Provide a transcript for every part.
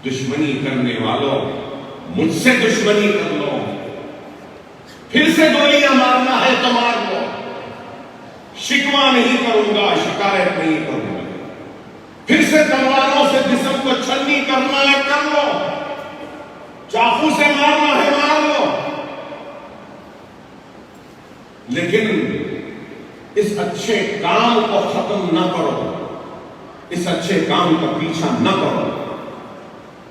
دشمنی کرنے والوں مجھ سے دشمنی کر لو، پھر سے گولیاں مارنا ہے تو مار لو، شکوہ نہیں کروں گا، شکایت نہیں کروں گا، پھر سے تلواروں سے جسم کو چھلنی کرنا ہے کر لو، چاقو سے مارنا ہے مار لو، لیکن اس اچھے کام کو ختم نہ کرو، اس اچھے کام کا پیچھا نہ کرو۔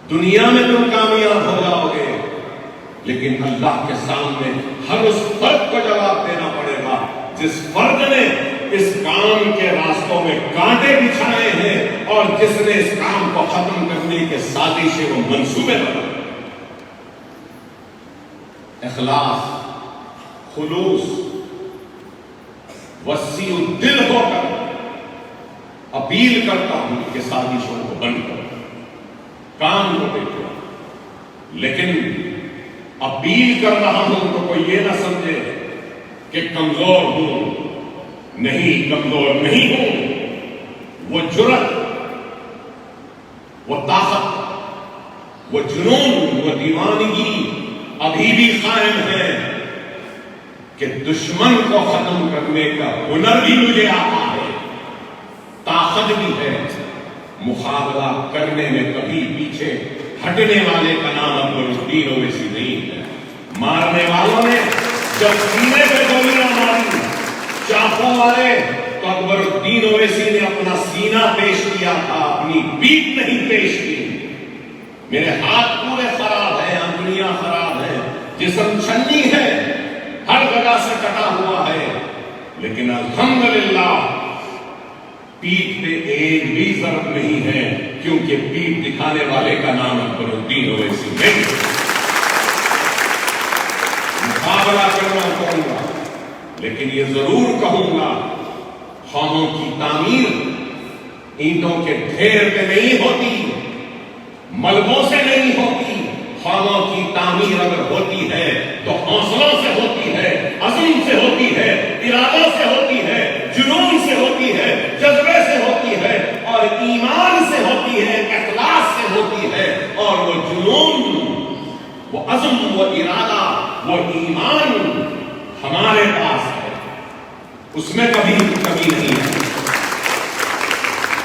دنیا میں تم کامیاب ہو جاؤ گے، لیکن اللہ کے سامنے ہر اس فرد کو جواب دینا پڑے گا جس فرد نے اس کام کے راستوں میں کانٹے بچھائے ہیں اور جس نے اس کام کو ختم کرنے کے سازشیں و منصوبے بنائے۔ اخلاص، خلوص، وسیع دل ہو کر اپیل کرتا ہوں کہ سازشوں کو بند کرو، کام کو دیکھو، لیکن اپیل کر رہا ہوں تو کوئی یہ نہ سمجھے کہ کمزور ہوں، نہیں کمزور نہیں ہوں۔ وہ جرأت، وہ طاقت، وہ جنون، وہ دیوانگی ابھی بھی قائم ہے کہ دشمن کو ختم کرنے کا ہنر بھی مجھے آتا ہے، طاقت بھی ہے، مقابلہ کرنے میں کبھی پیچھے ہٹنے والے کا نام اکبر الدین اویسی نہیں ہے۔ مارنے والوں نے جب سینے پہ گولیاں ماری چاقو والے تو اکبر الدین اویسی نے اپنا سینہ پیش کیا تھا، اپنی پیٹھ نہیں پیش کی۔ میرے ہاتھ پورے خراب ہیں، انگلیاں خراب ہیں، جسم چھنی ہے، ہر جگہ سے کٹا ہوا ہے، لیکن الحمدللہ پیٹھ پہ ایک بھی ضرب نہیں ہے، کیونکہ پیٹھ دکھانے والے کا نام اکبر الدین اویسی نہیں۔ مقابلہ کرنا کروں گا، لیکن یہ ضرور کہوں گا قوموں کی تعمیر اینٹوں کے ڈھیر پہ نہیں ہوتی، ملبوں سے نہیں ہوتی۔ قوموں کی تعمیر اگر ہوتی ہے تو حوصلوں سے ہوتی ہے، عزم سے ہوتی ہے، ارادوں سے ہوتی ہے، جنون سے ہوتی ہے، جذبے سے ہوتی ہے، اور ایمان سے ہوتی ہے، اخلاص سے ہوتی ہے۔ اور وہ جنون، وہ عزم، وہ ارادہ، وہ ایمان ہمارے پاس ہے، اس میں کبھی کمی نہیں ہے۔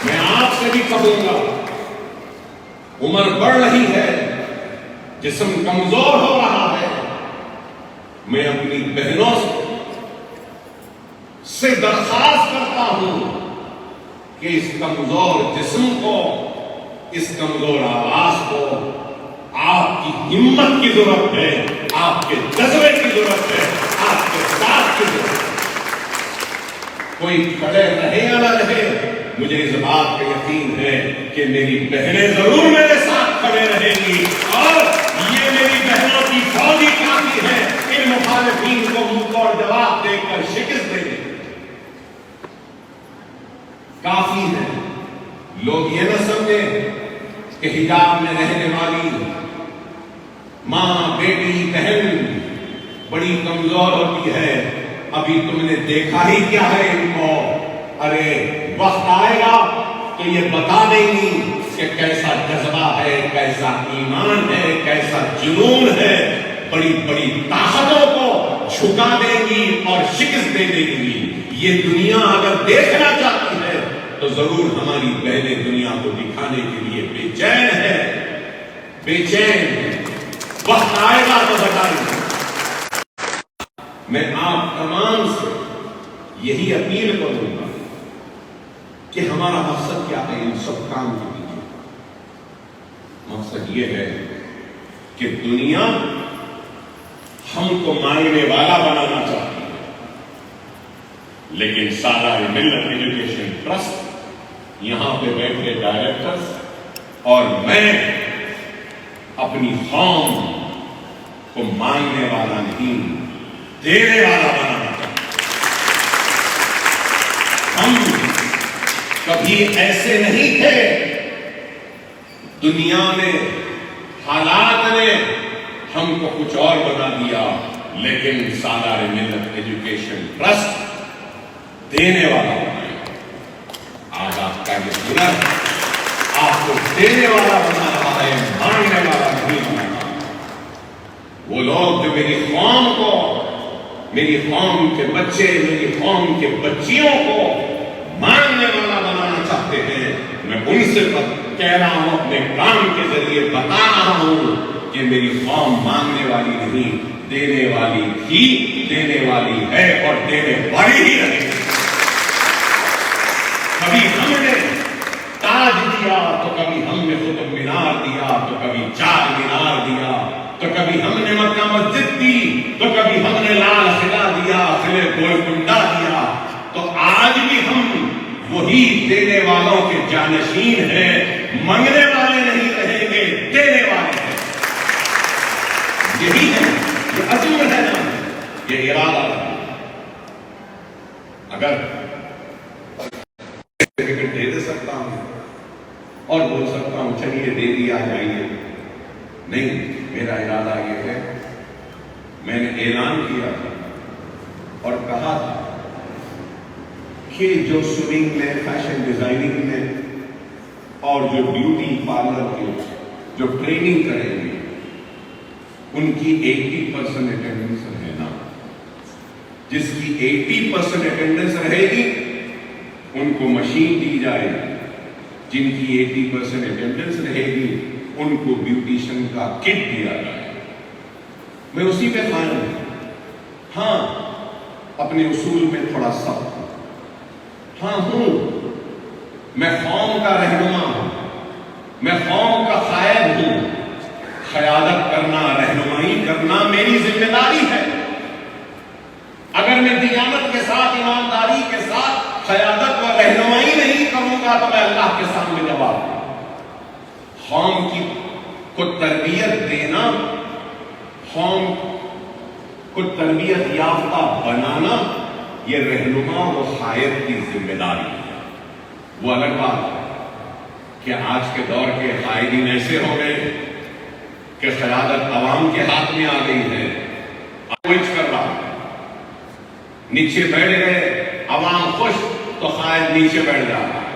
میں آپ سے بھی کہوں گا، عمر بڑھ رہی ہے، جسم کمزور ہو رہا ہے، میں اپنی بہنوں سے درخواست کرتا ہوں کہ اس کمزور جسم کو، اس کمزور آواز کو آپ کی ہمت کی ضرورت ہے، آپ کے جذبے کی ضرورت ہے، آپ کے ساتھ کی ضرورت ہے۔ کوئی کھڑے رہے یا نہ رہے، مجھے اس بات کا یقین ہے کہ میری بہنیں ضرور میرے ساتھ کھڑے رہیں گی، اور یہ میری بہنوں کی فوجی کافی ہے ان مخالفین کو منہ توڑ جواب دے کر شکست دے دے، کافی ہے۔ لوگ یہ نہ سمجھیں کہ حجاب میں رہنے والی ماں، بیٹی، بہن بڑی کمزور ہوتی ہے، ابھی تم نے دیکھا ہی کیا ہے ان کو، ارے وقت آئے گا تو یہ بتا دیں گی کہ کیسا جذبہ ہے، کیسا ایمان ہے، کیسا جنون ہے، بڑی بڑی طاقتوں کو جھکا دیں گی اور شکست دے دیں گی۔ یہ دنیا اگر دیکھنا چاہتی ہے تو ضرور ہماری بہنیں دنیا کو دکھانے کے لیے بے چین ہے، بے چین ہے۔ وقت آئے گا تو بتائیں گے۔ میں آپ تمام سے یہی اپیل کروں گا کہ ہمارا مقصد کیا ہے ان سب کام کے پیچھے؟ مقصد یہ ہے کہ دنیا ہم کو مانگنے والا بنانا چاہتی ہے، لیکن سالار ملت ایجوکیشن ٹرسٹ، یہاں پہ بیٹھے ڈائریکٹرز اور میں اپنی قوم کو مانگنے والا نہیں، دینے والا بنانا چاہتے ہیں۔ ہم کبھی ایسے نہیں تھے، دنیا نے، حالات نے ہم کو کچھ اور بنا دیا، لیکن سالار ملت ایجوکیشن ٹرسٹ دینے والا بنایا۔ آج آپ کا یہ ہنر آپ کو دینے والا بنا رہا ہے۔ ہے، مانگنے والا نہیں بناتا۔ وہ لوگ جو میری قوم کو، میری قوم کے بچے، میری قوم کے بچیوں کو مانگنے والا بنانا چاہتے ہیں، میں ان سے کہہ رہا ہوں، اپنے کام کے ذریعے بتا رہا ہوں کہ میری قوم مانگنے والی نہیں، دینے والی تھی، دینے والی ہے اور دینے والی ہی رہے گی۔ کبھی ہم نے تاج دیا تو کبھی ہم نے قطب مینار دیا تو کبھی چار مینار دیا تو کبھی ہم نے مکہ مسجد دی تو کبھی ہم نے لال قلعہ دیا، قلعہ گولکنڈہ دیا، تو آج بھی ہم وہی دینے والوں کے جانشین ہیں، منگنے والے نہیں رہیں گے، دینے والے ہیں۔ یہی ہے، یہ عزم ہے نا، یہ ارادہ ہے۔ اگر دے سکتا ہوں اور بول سکتا ہوں چلیے دے دیا جائیے، نہیں، میرا ارادہ یہ ہے، میں نے اعلان کیا تھا اور کہا تھا کہ جو سوئنگ میں، فیشن ڈیزائننگ میں اور جو بیوٹی پارلر کے جو ٹریننگ کریں گے ان کی 80% اٹینڈنس رہنا، جس کی 80% اٹینڈنس رہے گی ان کو مشین دی جائے گی، جن کی 80% اٹینڈنس رہے گی ان کو بیوٹیشن کا کٹ دیا جائے۔ میں اسی پہ قائم ہوں۔ ہاں، اپنے اصول میں تھوڑا سخت ہوں، ہاں ہوں، میں قوم کا رہنما ہوں، میں قوم کا قائد ہوں، قیادت کرنا، رہنمائی کرنا میری ذمہ داری ہے۔ اگر میں دیانت کے ساتھ، ایمانداری کے ساتھ قیادت و رہنمائی نہیں کروں گا تو میں اللہ کے سامنے جواب دوں۔ قوم کو تربیت دینا، قوم کو تربیت یافتہ بنانا، یہ رہنما و قائد کی ذمہ داری ہے۔ وہ الگ بات ہے کہ آج کے دور کے قائدین ایسے ہو گئے کہ قیادت عوام کے ہاتھ میں آ گئی ہے، کر رہا ہے، نیچے بیٹھ گئے، عوام خوش تو قائد نیچے بیٹھ جاتا ہے۔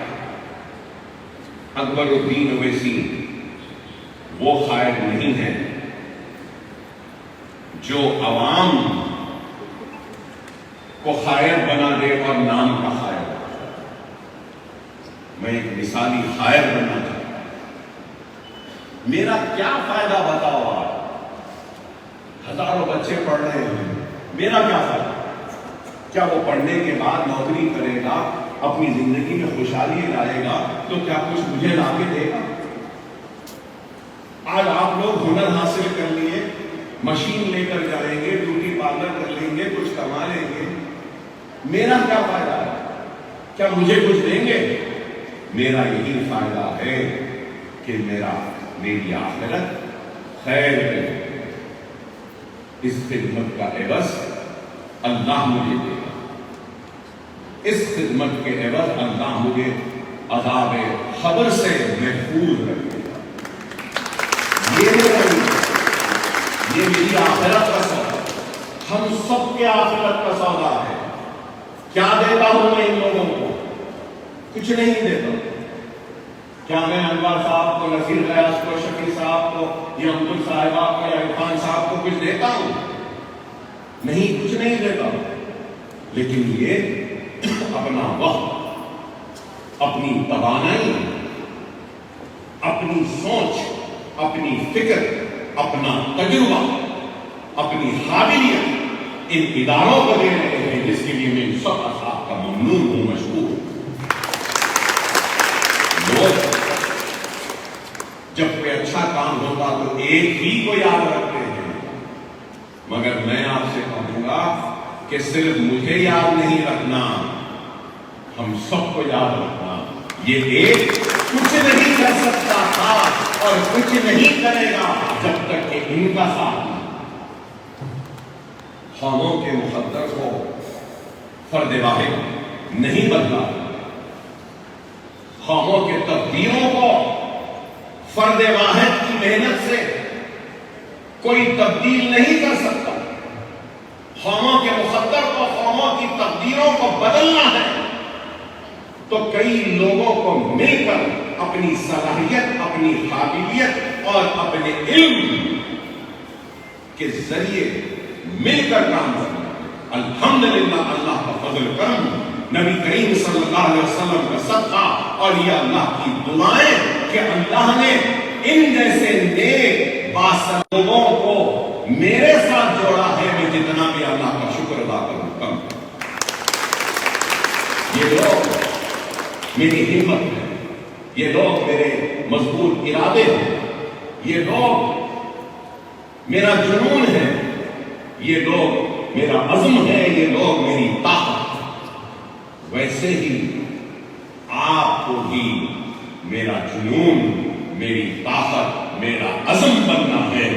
اکبر الدین اویسی وہ قائد نہیں ہے جو عوام کو قائد بنا دے اور نام کا قائد بنا دے۔ میں ایک مثالی قائد بننا چاہتا ہوں۔ میرا کیا فائدہ بتاؤ آپ؟ ہزاروں بچے پڑھ رہے ہیں، میرا کیا فائدہ؟ کیا وہ پڑھنے کے بعد نوکری کرے گا، اپنی زندگی میں خوشحالی لائے گا تو کیا کچھ مجھے لا کے دے گا؟ آج آپ لوگ ہنر حاصل کر لیے، مشین لے کر جائیں گے، بیوٹی پارلر کر لیں گے، کچھ کما لیں گے، میرا کیا فائدہ ہے؟ کیا مجھے کچھ دیں گے؟ میرا یہی فائدہ ہے کہ میری آخرت خیر ہے، اس خدمت کا عوض اللہ مجھے دے گا، اس خدمت کے عوض اللہ مجھے عذاب قبر سے محفوظ رکھے گا۔ یہ میری آخرت کا سودا، ہم سب کے آخرت کا سودا ہے۔ کیا دیتا ہوں میں ان لوگوں کو؟ کچھ نہیں دیتا۔ کیا میں انور صاحب کو، نصیر غیاث کو، شفیع صاحب کو، یا عبد صاحبہ کو، یا عرفان صاحب کو کچھ دیتا ہوں؟ نہیں، کچھ نہیں دیتا، لیکن یہ اپنا وقت، اپنی توانائی، اپنی سوچ، اپنی فکر، اپنا تجربہ، اپنی قابلیت ان اداروں کو دے رہے ہیں، جس کے لیے میں ان سب افراد کا ممنون ہوں، مشکور ہوں۔ لوگ جب کوئی اچھا کام ہوتا تو ایک ہی کو یاد رکھتے ہیں، مگر میں آپ سے کہوں گا کہ صرف مجھے یاد نہیں رکھنا، ہم سب کو یاد رکھنا۔ یہ ایک کچھ نہیں کر سکتا تھا اور کچھ نہیں کرے گا جب تک کہ ان کا ساتھ نہیں۔ قوموں کے مقدر کو فرد واحد نہیں بدلا، قوموں کے تقدیروں کو فرد واحد کی محنت سے کوئی تبدیل نہیں کر سکتا۔ قوموں کے مقدر کو، قوموں کی تقدیروں کو بدلنا ہے تو کئی لوگوں کو مل کر اپنی صلاحیت، اپنی قابلیت اور اپنے علم کے ذریعے مل کر کام کرنا. الحمدللہ اللہ کا فضل کرم، نبی کریم صلی اللہ علیہ وسلم کا صدقہ اور یہ اللہ کی دعائیں کہ اللہ نے ان جیسے نیک باصلاح لوگوں کو میرے ساتھ جوڑا ہے. میں جتنا بھی اللہ کا شکر ادا کروں کم. یہ لوگ میری ہمت ہے، یہ لوگ میرے مضبوط ارادے ہیں، یہ لوگ میرا جنون ہے، یہ لوگ میرا عزم ہے، یہ لوگ میری طاقت. ویسے ہی آپ کو بھی میرا جنون، میری طاقت، میرا عزم بننا ہے.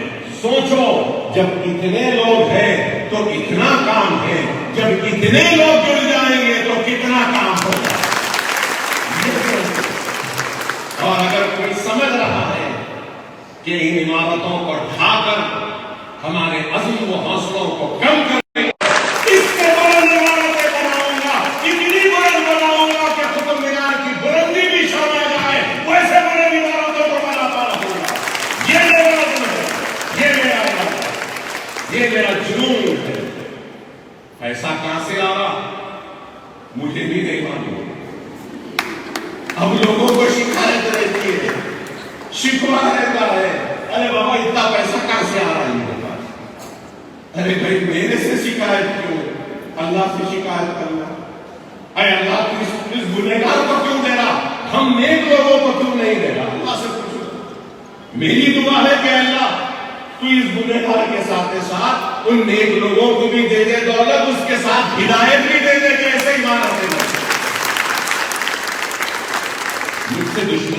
سوچو جب اتنے لوگ ہیں تو اتنا کام ہے، جب اتنے لوگ جڑ جائیں گے تو کتنا کام ہوگا. اور اگر کوئی سمجھ رہا ہے کہ ان عمارتوں کو ڈھا کر ہمارے عزم و حوصلوں کو کم کریں، اس سے بلند عمارتیں بناؤں گا، اتنی بلند بناؤں گا کہ قطب مینار کی بلندی بھی شرما جائے، ویسے بلند عمارتوں کو بناتا رہوں گا. یہ میرا عزم ہے، یہ میرا ارادہ ہے، یہ میرا جنون ہے. ایسا کہاں سے آ رہا مجھے بھی نہیں معلوم. اب لوگوں کو شکایت رہتی ہے، شکوہ رہتا ہے، ارے بابا اتنا پیسہ کہاں سے آ رہا ہے ان کے پاس. ارے بھائی میرے سے شکایت کیوں، اللہ سے شکایت کرنا. اے اللہ تو اس گنہگار کو کیوں دے رہا، ہم نیک لوگوں کو کیوں نہیں دے رہا. اللہ سے پوچھو. میری دعا ہے کہ اللہ تو اس گنہگار کے ساتھ ساتھ ان نیک لوگوں کو بھی دے دے دولت، اس کے ساتھ ہدایت بھی دے دے کہ ایسے ہی مانا دے. مجھ سے دشمن